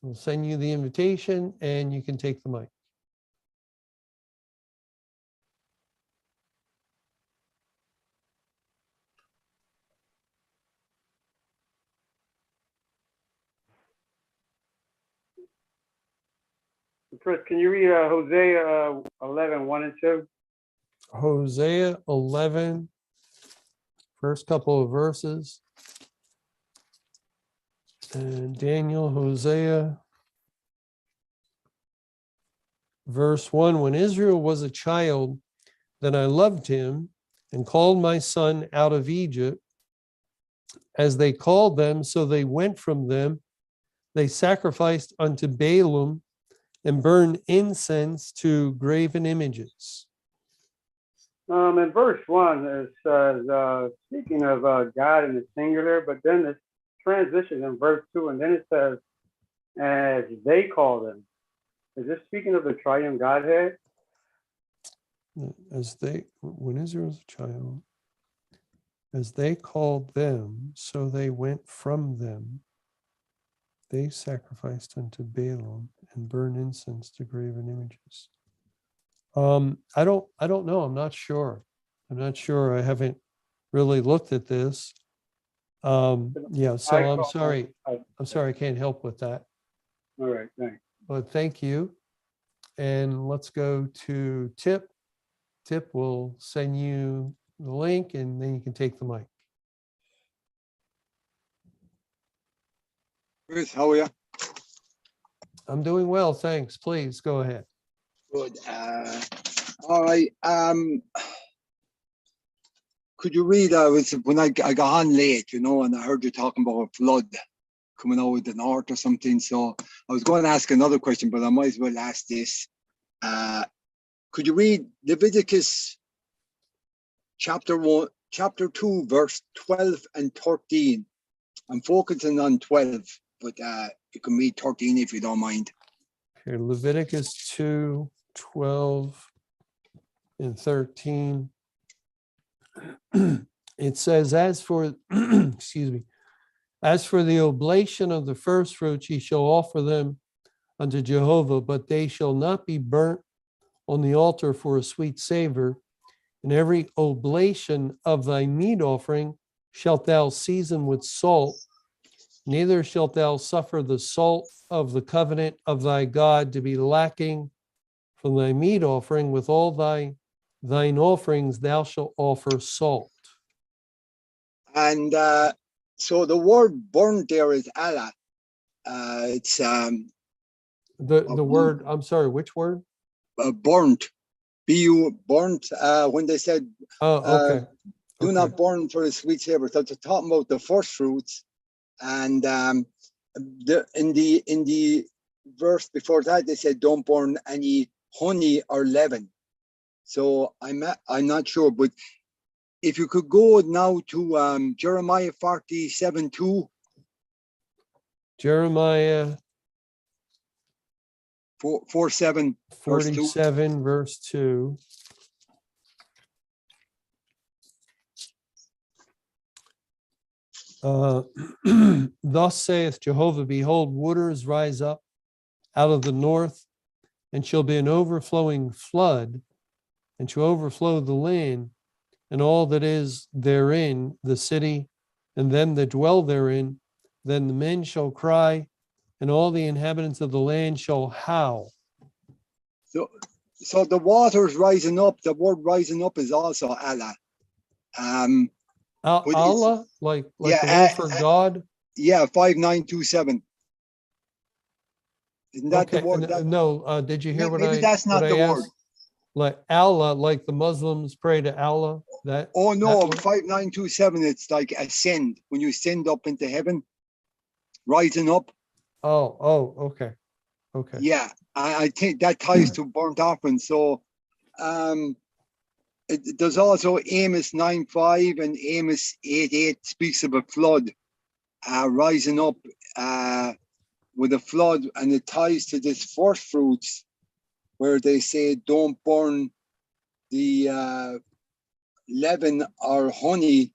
we'll send you the invitation and you can take the mic. Chris, can you read Hosea 11, 1 and 2? Hosea 11, first couple of verses. And Daniel, Hosea, verse 1, when Israel was a child, then I loved him and called my son out of Egypt. As they called them, so they went from them. They sacrificed unto Baalim and burned incense to graven images. In verse 1, it says, speaking of God in the singular, but then it transitions in verse 2, and then it says, as they call them. Is this speaking of the triune Godhead? When Israel was a child, as they called them, so they went from them. They sacrificed unto Baalim and burned incense to graven images. I don't know. I'm not sure. I haven't really looked at this. Yeah, so I'm sorry. I'm sorry, I can't help with that. All right, thanks. But thank you. And let's go to Tip. Tip will send you the link and then you can take the mic. Chris, how are you? I'm doing well, thanks. Please go ahead. Good. All right. Could you read? When I got on late, and I heard you talking about a flood coming out of the north or something. So I was going to ask another question, but I might as well ask this. Could you read Leviticus chapter 2, verse 12 and 13? I'm focusing on 12, but you can read 13 if you don't mind. Here, Leviticus 2, 12 and 13. It says, as for, excuse me, as for the oblation of the first fruits, ye shall offer them unto Jehovah, but they shall not be burnt on the altar for a sweet savor. And every oblation of thy meat offering shalt thou season with salt, neither shalt thou suffer the salt of the covenant of thy God to be lacking from thy meat offering. With all thine offerings thou shalt offer salt. And so the word burnt there is Allah. It's The word, I'm sorry, which word? burnt. Burnt. When they said, Oh, okay. do Okay. not burn for the sweet savor. So they're talking about the first fruits. And in the verse before that, they said, don't burn any honey or leaven. So I'm not sure, but if you could go now to Jeremiah 47:2. Jeremiah 47, verse 2. 47, verse 2. Thus saith Jehovah, behold, waters rise up out of the north, and shall be an overflowing flood, and shall overflow the land, and all that is therein, the city, and them that dwell therein. Then the men shall cry, and all the inhabitants of the land shall howl. So the waters rising up, the word rising up is also Allah. Allah, like yeah, the word for God? Yeah, 5927. Isn't that Okay, the word? no, did you hear what maybe I that's not what the I word. asked? Like Allah, like the Muslims pray to Allah? Oh no, that word? 5927, it's like ascend. When you ascend up into heaven, rising up. Oh, okay. Okay. Yeah, I think that ties to burnt offering. So there's also Amos 9:5 and Amos 8:8 speaks of a flood rising up with a flood, and it ties to this first fruits where they say don't burn the leaven or honey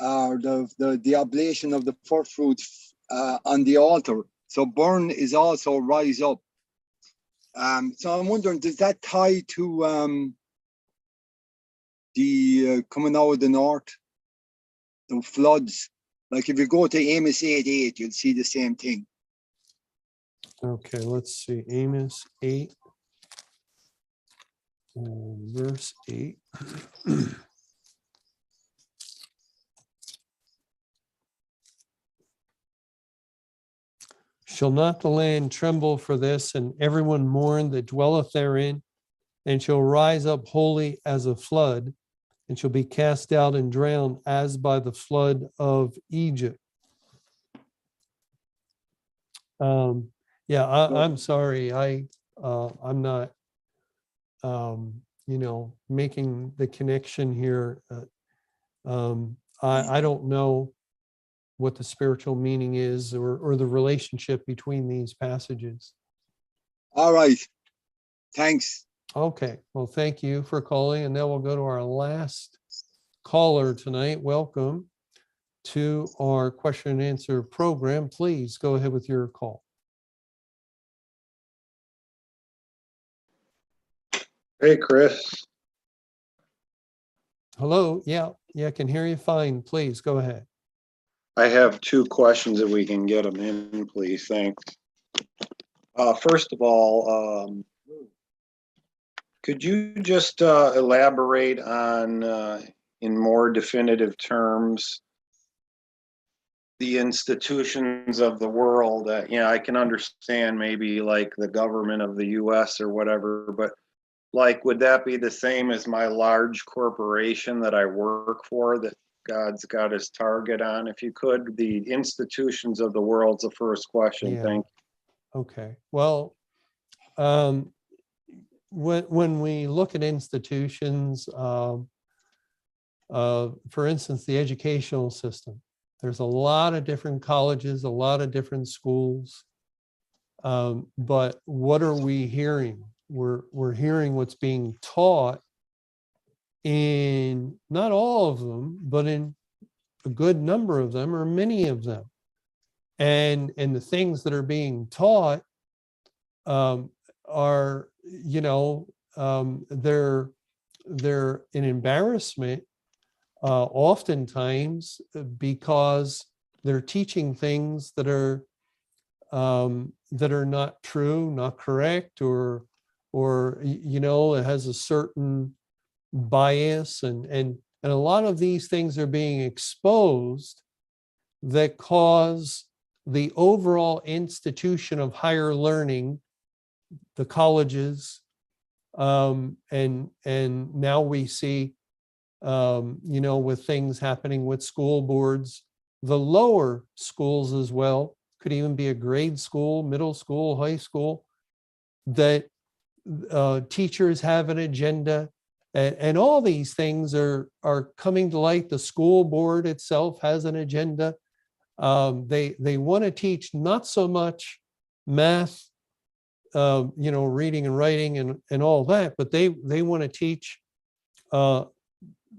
or the oblation of the first fruits on the altar. So burn is also rise up. So I'm wondering, does that tie to the coming out of the north, the floods? Like if you go to Amos 8:8, you'll see the same thing. Okay, let's see. Amos 8, verse 8. Shall not the land tremble for this, and everyone mourn that dwelleth therein, and shall rise up wholly as a flood, and shall be cast out and drowned as by the flood of Egypt. Yeah, I'm sorry. I'm not, making the connection here. I don't know what the spiritual meaning is or the relationship between these passages. All right. Thanks. Okay. Well, thank you for calling. And now we'll go to our last caller tonight. Welcome to our question and answer program. Please go ahead with your call. Hey, Chris. Hello. Yeah, I can hear you fine. Please go ahead. I have two questions if we can get them in, please. Thanks. First of all, could you just elaborate on, in more definitive terms, the institutions of the world. I can understand maybe like the government of the US or whatever, but like, would that be the same as my large corporation that I work for that God's got his target on? If you could, the institutions of the world's the first question. Yeah. Thank you. Okay. Well, when we look at institutions, for instance, the educational system, there's a lot of different colleges, a lot of different schools. But what are we hearing? We're hearing what's being taught in not all of them, but in a good number of them, or many of them. And the things that are being taught are, they're an embarrassment oftentimes, because they're teaching things that are not true, not correct, or it has a certain bias, and a lot of these things are being exposed that cause the overall institution of higher learning, the colleges, and now we see, with things happening with school boards, the lower schools as well, could even be a grade school, middle school, high school, that teachers have an agenda, and all these things are coming to light. The school board itself has an agenda. They want to teach not so much math, reading and writing and all that, but they want to teach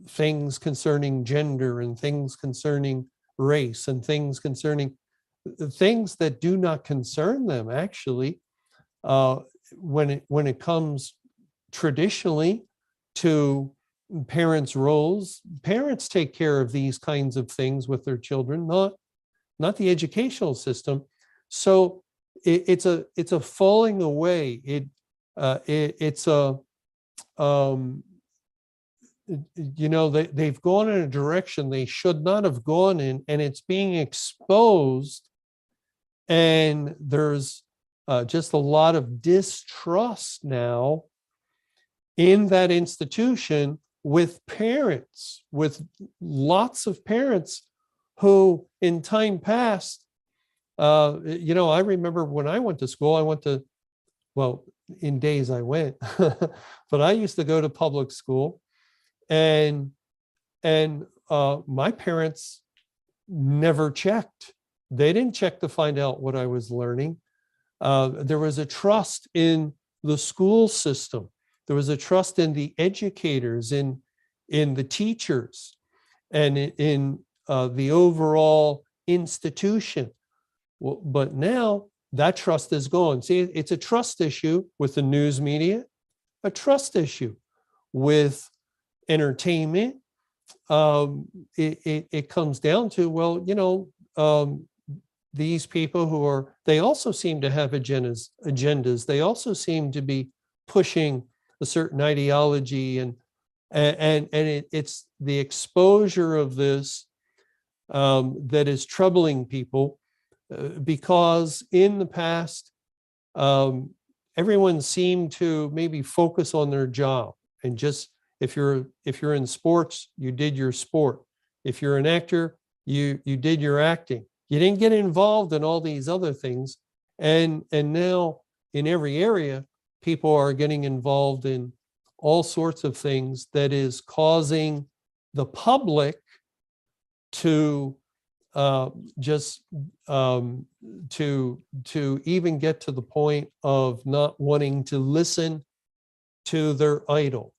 things concerning gender, and things concerning race, and things concerning things that do not concern them, actually. When it comes traditionally to parents' roles, parents take care of these kinds of things with their children, not the educational system. So it's a falling away. They've gone in a direction they should not have gone in, and it's being exposed. And there's just a lot of distrust now in that institution, with parents, with lots of parents who in time past, I remember when I went to school, in days I went, but I used to go to public school, and my parents never checked. They didn't check to find out what I was learning. There was a trust in the school system. There was a trust in the educators, in the teachers, and in the overall institution. Well, but now that trust is gone. See, it's a trust issue with the news media, a trust issue with entertainment. It comes down to, these people they also seem to have agendas. They also seem to be pushing a certain ideology, and it's the exposure of this that is troubling people, because in the past, everyone seemed to maybe focus on their job, and just if you're in sports, you did your sport. If you're an actor, you did your acting. You didn't get involved in all these other things. And now in every area, people are getting involved in all sorts of things that is causing the public to to even get to the point of not wanting to listen to their idol.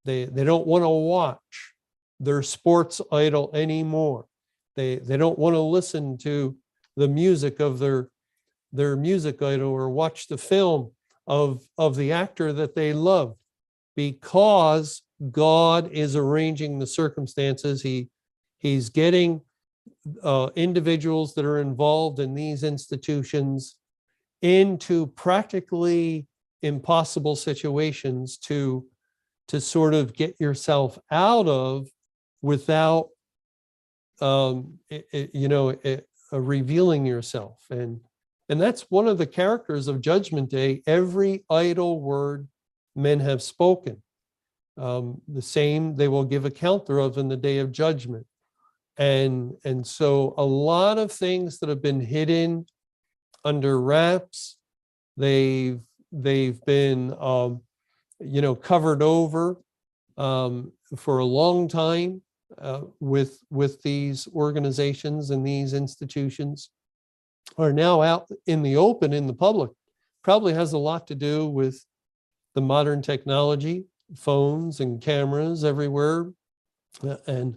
They don't want to watch their sports idol anymore. They don't want to listen to the music of their music idol, or watch the film of the actor that they love, because God is arranging the circumstances. He's getting individuals that are involved in these institutions into practically impossible situations to sort of get yourself out of, without revealing yourself. And that's one of the characters of Judgment Day. Every idle word men have spoken, the same they will give account thereof in the day of judgment. And so a lot of things that have been hidden under wraps, they've been covered over for a long time with these organizations and these institutions, are now out in the open, in the public. Probably has a lot to do with the modern technology, phones and cameras everywhere, and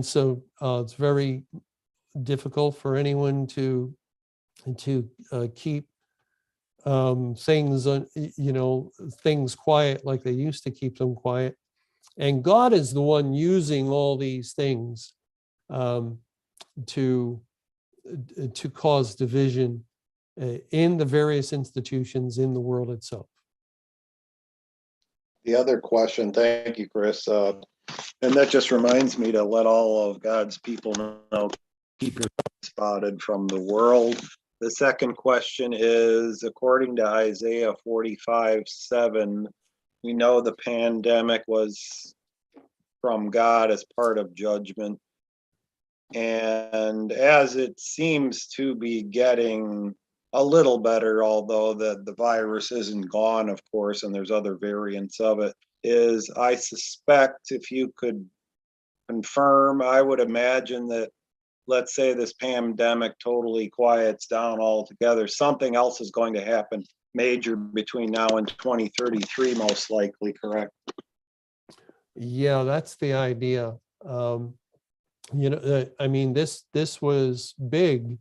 so it's very difficult for anyone to keep things things quiet like they used to keep them quiet. And God is the one using all these things to cause division in the various institutions in the world itself. The other question, thank you, Chris. And that just reminds me to let all of God's people know, keep your spotted from the world. The second question is, according to Isaiah 45:7, we know the pandemic was from God as part of judgment. And as it seems to be getting a little better, although the virus isn't gone, of course, and there's other variants of it, is I suspect, if you could confirm, I would imagine that, let's say this pandemic totally quiets down altogether, something else is going to happen major between now and 2033, most likely, correct? Yeah, that's the idea. I mean, this was big.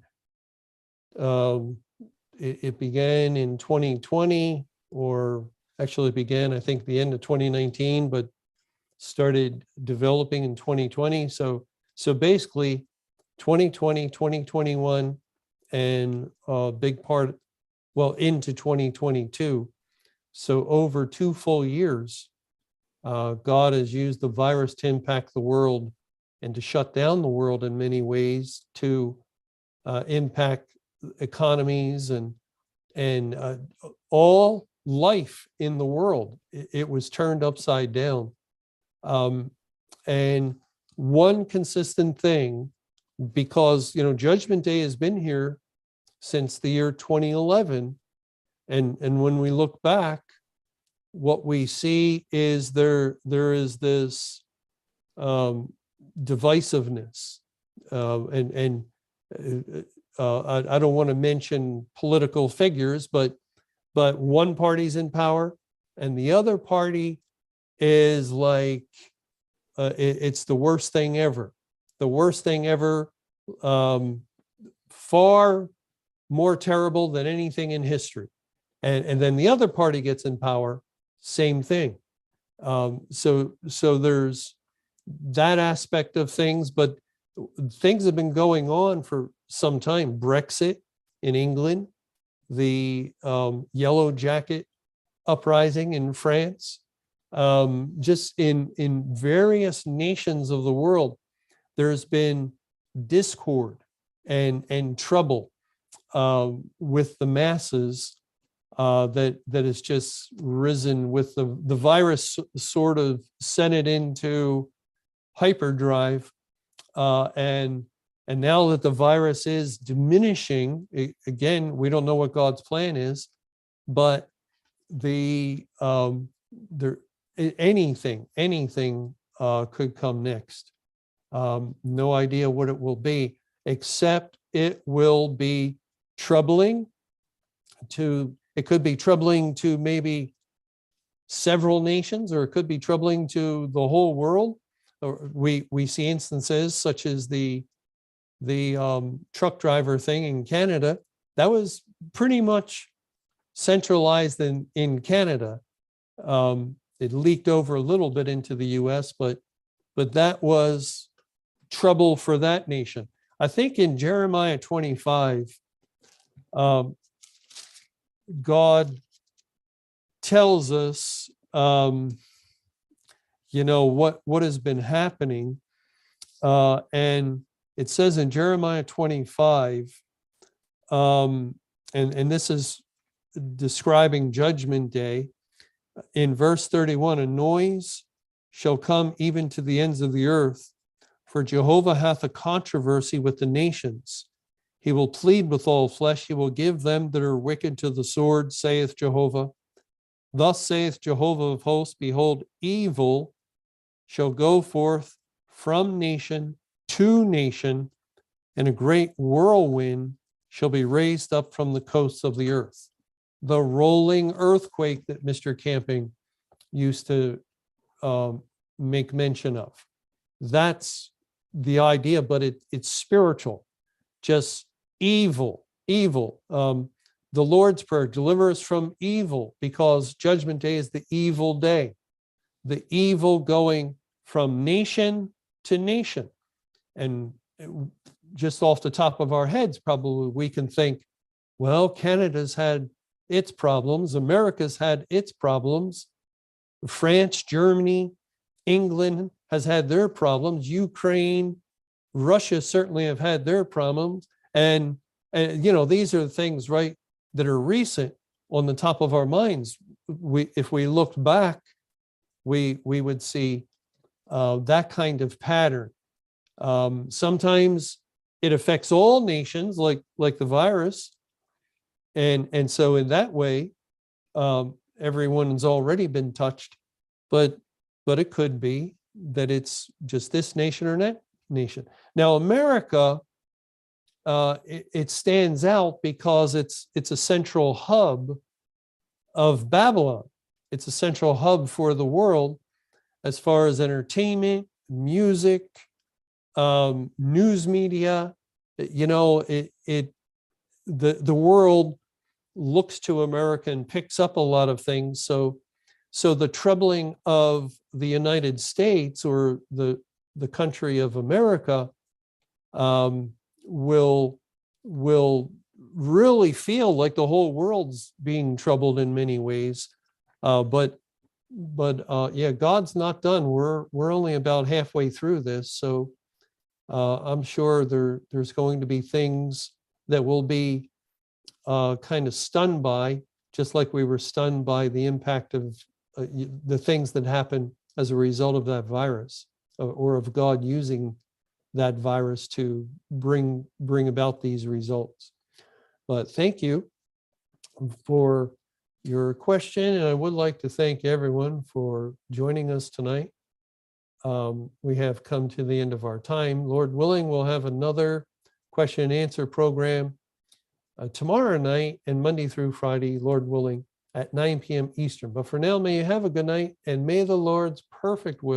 It began in 2020, or actually it began, I think, the end of 2019, but started developing in 2020. So basically 2020, 2021, and a big part, well, into 2022. So over 2 full years, God has used the virus to impact the world and to shut down the world in many ways, to impact economies and all life in the world. It was turned upside down. And one consistent thing, because Judgment Day has been here since the year 2011, and when we look back, what we see is there is this divisiveness, and I don't want to mention political figures, but one party's in power and the other party is like it's the worst thing ever, far more terrible than anything in history, and then the other party gets in power, same thing. So there's that aspect of things, but things have been going on for some time. Brexit in England, the Yellow Jacket uprising in France, just in various nations of the world, there's been discord and trouble with the masses that has just risen with the virus sort of sent it into hyperdrive, and now that the virus is diminishing, again, we don't know what God's plan is, but anything could come next. No idea what it will be, except it will be troubling it could be troubling to maybe several nations, or it could be troubling to the whole world. We see instances such as the truck driver thing in Canada. That was pretty much centralized in Canada. It leaked over a little bit into the US, but that was trouble for that nation. I think in Jeremiah 25, God tells us, what has been happening, and It says in Jeremiah 25, and this is describing Judgment Day. In verse 31, a noise shall come even to the ends of the earth, for Jehovah hath a controversy with the nations. He will plead with all flesh. He will give them that are wicked to the sword, saith Jehovah. Thus saith Jehovah of hosts, behold, evil shall go forth from nation to nation, and a great whirlwind shall be raised up from the coasts of the earth. The rolling earthquake that Mr. Camping used to make mention of. That's the idea, but it's spiritual, just evil. The Lord's Prayer, deliver us from evil, because Judgment Day is the evil day. The evil going from nation to nation. And just off the top of our heads, probably we can think, well, Canada's had its problems, America's had its problems, France, Germany, England has had their problems, Ukraine, Russia certainly have had their problems. And these are the things, right, that are recent on the top of our minds. If we looked back, we would see that kind of pattern. Sometimes it affects all nations, like the virus, and so in that way, everyone's already been touched. But it could be that it's just this nation or that nation. Now, America, it stands out because it's a central hub of Babylon. It's a central hub for the world as far as entertainment, music, news media. The world looks to America and picks up a lot of things. So the troubling of the United States, or the country of America, will really feel like the whole world's being troubled in many ways. But God's not done. We're only about halfway through this, so I'm sure there's going to be things that we'll be kind of stunned by, just like we were stunned by the impact of the things that happen as a result of that virus, or of God using that virus to bring about these results. But thank you for your question, and I would like to thank everyone for joining us tonight. We have come to the end of our time. Lord willing, we'll have another question and answer program tomorrow night and Monday through Friday, Lord willing, at 9 p.m. Eastern. But for now, may you have a good night, and may the Lord's perfect will